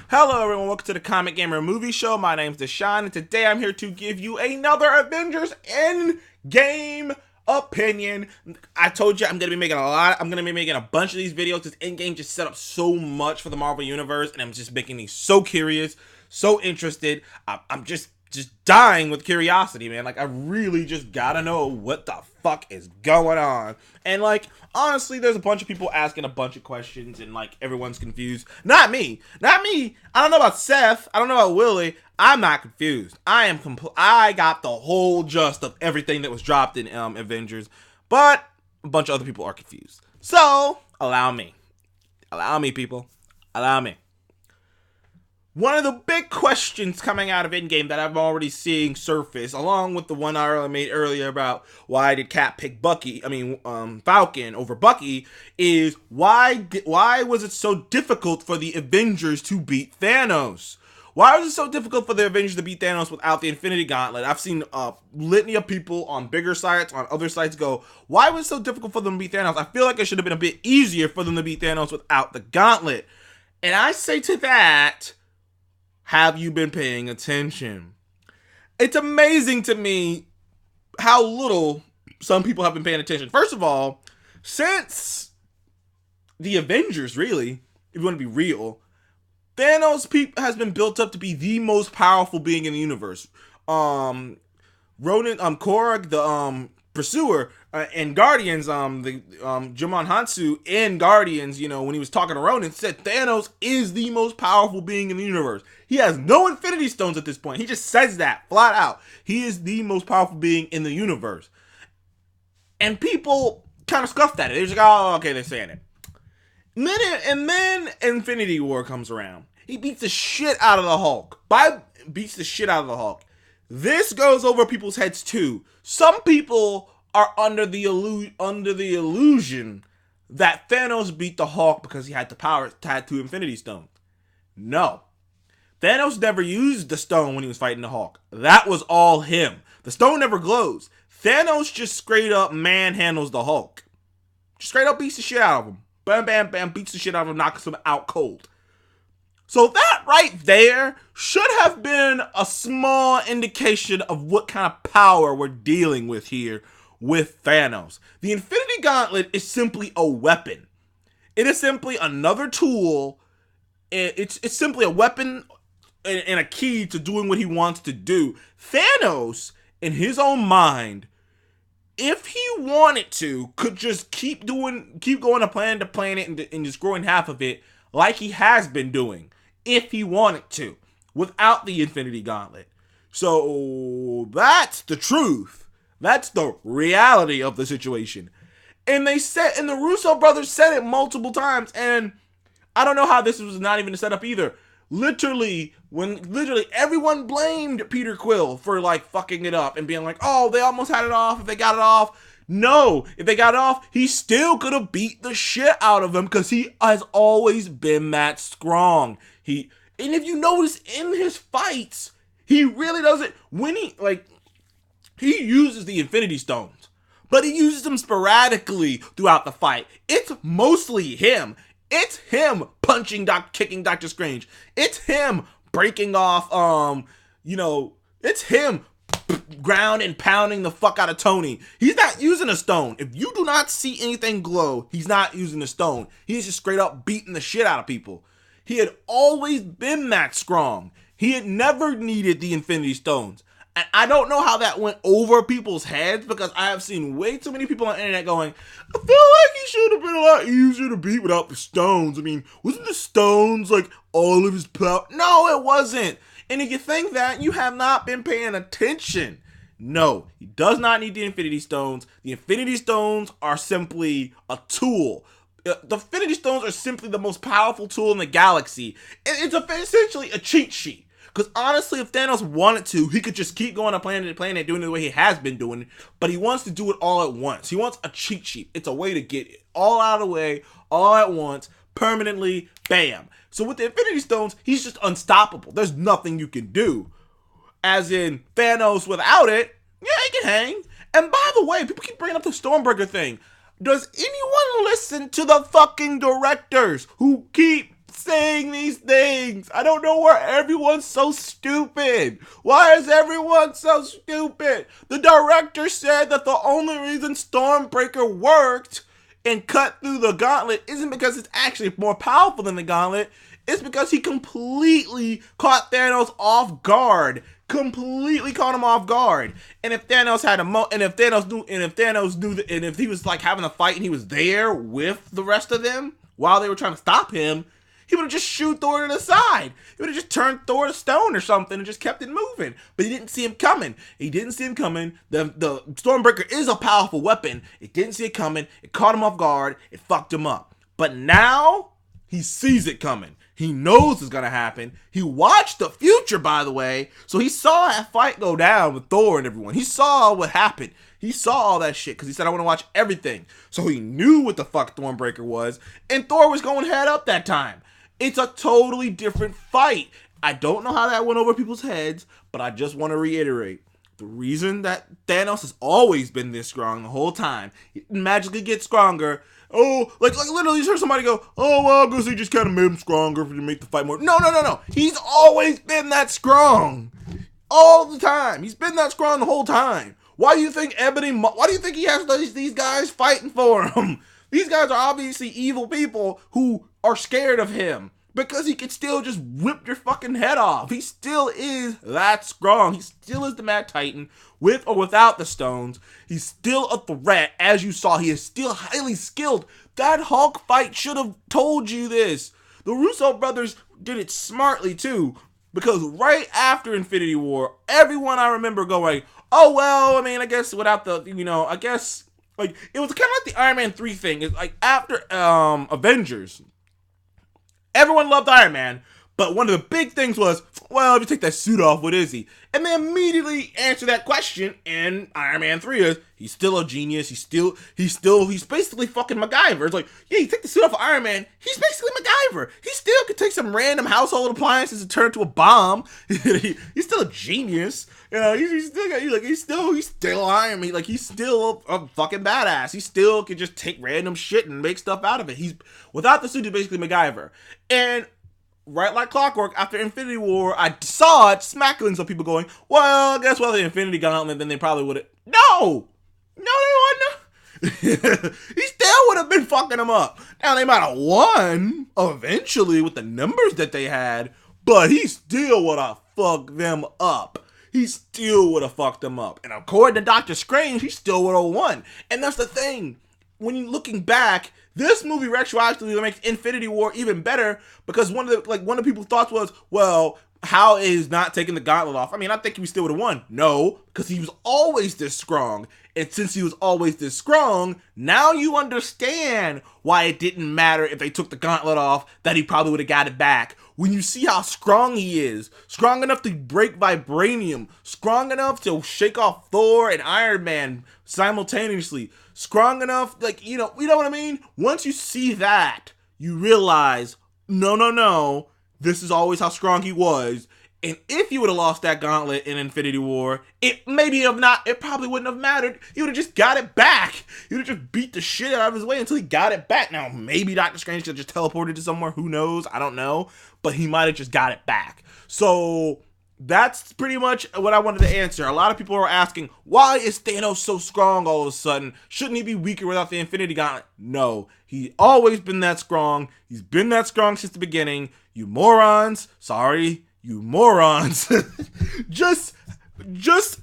Hello everyone, welcome to the Comic Gamer Movie Show. My name's Deshaun, and today I'm here to give you another Avengers Endgame opinion. I told you I'm gonna be making a bunch of these videos because Endgame just set up so much for the Marvel Universe, and I'm just making me so curious, so interested. I'm just dying with curiosity, man. Like, I really just gotta know what the fuck is going on. And like, honestly, there's a bunch of people asking a bunch of questions and like everyone's confused. Not me. I don't know about Seth. I don't know about Willie. I'm not confused. I got the whole gist of everything that was dropped in Avengers, but a bunch of other people are confused. So, allow me, people. Allow me. One of the big questions coming out of Endgame that I'm already seeing surface, along with the one I made earlier about why did Cap pick Falcon over Bucky, is why was it so difficult for the Avengers to beat Thanos? Why was it so difficult for the Avengers to beat Thanos without the Infinity Gauntlet? I've seen a litany of people on bigger sites, on other sites go, why was it so difficult for them to beat Thanos? I feel like it should have been a bit easier for them to beat Thanos without the Gauntlet. And I say to that, have you been paying attention? It's amazing to me how little some people have been paying attention. First of all, since the Avengers, really, if you want to be real, Thanos has been built up to be the most powerful being in the universe. Korg, the Pursuer, and Guardians, Jimon Hansu in Guardians, when he was talking to Ronan, said Thanos is the most powerful being in the universe. He has no Infinity Stones at this point. He just says that flat out. He is the most powerful being in the universe. And people kind of scuffed at it. They're just like, oh, okay, they're saying it. And then Infinity War comes around. He beats the shit out of the Hulk. This goes over people's heads too. Some people are under the illusion that Thanos beat the Hulk because he had the power to have 2 Infinity Stones. No. Thanos never used the stone when he was fighting the Hulk. That was all him. The stone never glows. Thanos just straight up manhandles the Hulk. Just straight up beats the shit out of him. Bam, bam, bam, beats the shit out of him, knocks him out cold. So that right there should have been a small indication of what kind of power we're dealing with here with Thanos. The Infinity Gauntlet is simply a weapon. It is simply another tool. It's simply a weapon and a key to doing what he wants to do. Thanos, in his own mind, if he wanted to, could just keep going to planet to planet and just growing half of it like he has been doing, if he wanted to, without the Infinity Gauntlet. So that's the truth. That's the reality of the situation. And the Russo brothers said it multiple times, and I don't know how this was not even a setup either. Literally everyone blamed Peter Quill for like fucking it up and being like, oh, they almost had it off if they got it off. No, if they got it off, he still could have beat the shit out of him because he has always been that strong. And if you notice in his fights, he really doesn't, he uses the Infinity Stones, but he uses them sporadically throughout the fight. It's mostly him. It's him kicking Doctor Strange. It's him breaking off, it's him ground and pounding the fuck out of Tony. He's not using a stone. If you do not see anything glow, he's not using a stone. He's just straight up beating the shit out of people. He had always been that strong. He had never needed the Infinity Stones. And I don't know how that went over people's heads because I have seen way too many people on the internet going, I feel like he should have been a lot easier to beat without the stones. I mean, wasn't the stones like all of his power? No, it wasn't. And if you think that, you have not been paying attention. No, he does not need the Infinity Stones. The Infinity Stones are simply a tool. The Infinity Stones are simply the most powerful tool in the galaxy. It's essentially a cheat sheet. Because honestly, if Thanos wanted to, he could just keep going to planet to planet doing it the way he has been doing it. But he wants to do it all at once. He wants a cheat sheet. It's a way to get it all out of the way, all at once, permanently, bam. So with the Infinity Stones, he's just unstoppable. There's nothing you can do. As in, Thanos without it, yeah, he can hang. And by the way, people keep bringing up the Stormbreaker thing. Does anyone listen to the fucking directors who keep saying these things. I don't know why everyone's so stupid. Why is everyone so stupid? The director said that the only reason Stormbreaker worked and cut through the Gauntlet isn't because it's actually more powerful than the Gauntlet. It's because he completely caught Thanos off guard. Completely caught him off guard. And if Thanos had and if he was like having a fight and he was there with the rest of them while they were trying to stop him, he would have just shoot Thor to the side. He would have just turned Thor to stone or something and just kept it moving. But he didn't see him coming. The Stormbreaker is a powerful weapon. It didn't see it coming. It caught him off guard. It fucked him up. But now he sees it coming. He knows it's gonna happen. He watched the future, by the way, so he saw that fight go down with Thor and everyone. He saw what happened. He saw all that shit because he said, I want to watch everything. So he knew what the fuck Stormbreaker was, and Thor was going head up that time. It's a totally different fight. I don't know how that went over people's heads, but I just want to reiterate. The reason that Thanos has always been this strong the whole time, he didn't magically get stronger. Oh, like literally you heard somebody go, oh, well, I guess he just kind of made him stronger to make the fight more. No. He's always been that strong. All the time. He's been that strong the whole time. Why do you think he has these guys fighting for him? These guys are obviously evil people who are scared of him. Because he can still just whip your fucking head off. He still is that strong. He still is the Mad Titan, with or without the stones. He's still a threat. As you saw, he is still highly skilled. That Hulk fight should have told you this. The Russo brothers did it smartly, too. Because right after Infinity War, everyone I remember going, oh, well, I mean, I guess without the, I guess, like, it was kind of like the Iron Man 3 thing. It's like, after Avengers, everyone loved Iron Man, but one of the big things was, well, if you take that suit off, what is he? And they immediately answer that question in Iron Man 3 is, he's still a genius, he's basically fucking MacGyver. It's like, yeah, you take the suit off of Iron Man, he's basically MacGyver. He still could take some random household appliances and turn it to a bomb. He's still a genius. He's still Iron Man. Like, he's still a fucking badass. He still can just take random shit and make stuff out of it. Without the suit, he's basically MacGyver. And right like clockwork, after Infinity War, I saw it smackling some people going, well, guess what, the Infinity Gauntlet, then they probably would have. No, they wouldn't. He still would have been fucking them up. Now, they might have won eventually with the numbers that they had, but he still would have fucked them up. He still would have fucked them up. And according to Doctor Strange, he still would have won. And that's the thing. When you're looking back, this movie retroactively makes Infinity War even better because one of the people's thoughts was, well, how is not taking the gauntlet off? I mean, I think he still would have won. No, because he was always this strong. And since he was always this strong, now you understand why it didn't matter if they took the gauntlet off, that he probably would have got it back. When you see how strong he is, strong enough to break vibranium, strong enough to shake off Thor and Iron Man simultaneously, strong enough, you know what I mean? Once you see that, you realize, no, this is always how strong he was. And if you would have lost that gauntlet in Infinity War, it probably wouldn't have mattered. He would have just got it back. He would have just beat the shit out of his way until he got it back. Now, maybe Doctor Strange could just teleported to somewhere. Who knows? I don't know. But he might have just got it back. So that's pretty much what I wanted to answer. A lot of people are asking, why is Thanos so strong all of a sudden? Shouldn't he be weaker without the Infinity Gauntlet? No, he's always been that strong. He's been that strong since the beginning. You morons. Sorry. You morons. just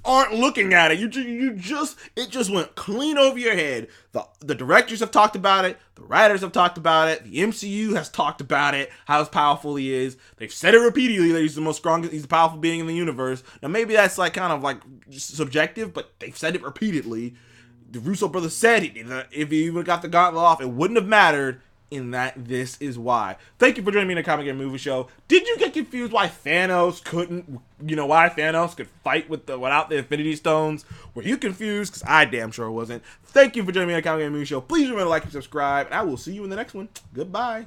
aren't looking at it. It just went clean over your head. The directors have talked about it. The writers have talked about it. The MCU has talked about it, how powerful he is. They've said it repeatedly that he's the powerful being in the universe. Now maybe that's kind of subjective, but they've said it repeatedly. The Russo brothers said it. If he even got the gauntlet off, it wouldn't have mattered. In that, this is why. Thank you for joining me in the Comic and Movie Show. Did you get confused why Thanos could fight without the Infinity Stones? Were you confused? Because I damn sure wasn't. Thank you for joining me in the Comic and Movie Show. Please remember to like and subscribe, and I will see you in the next one. Goodbye.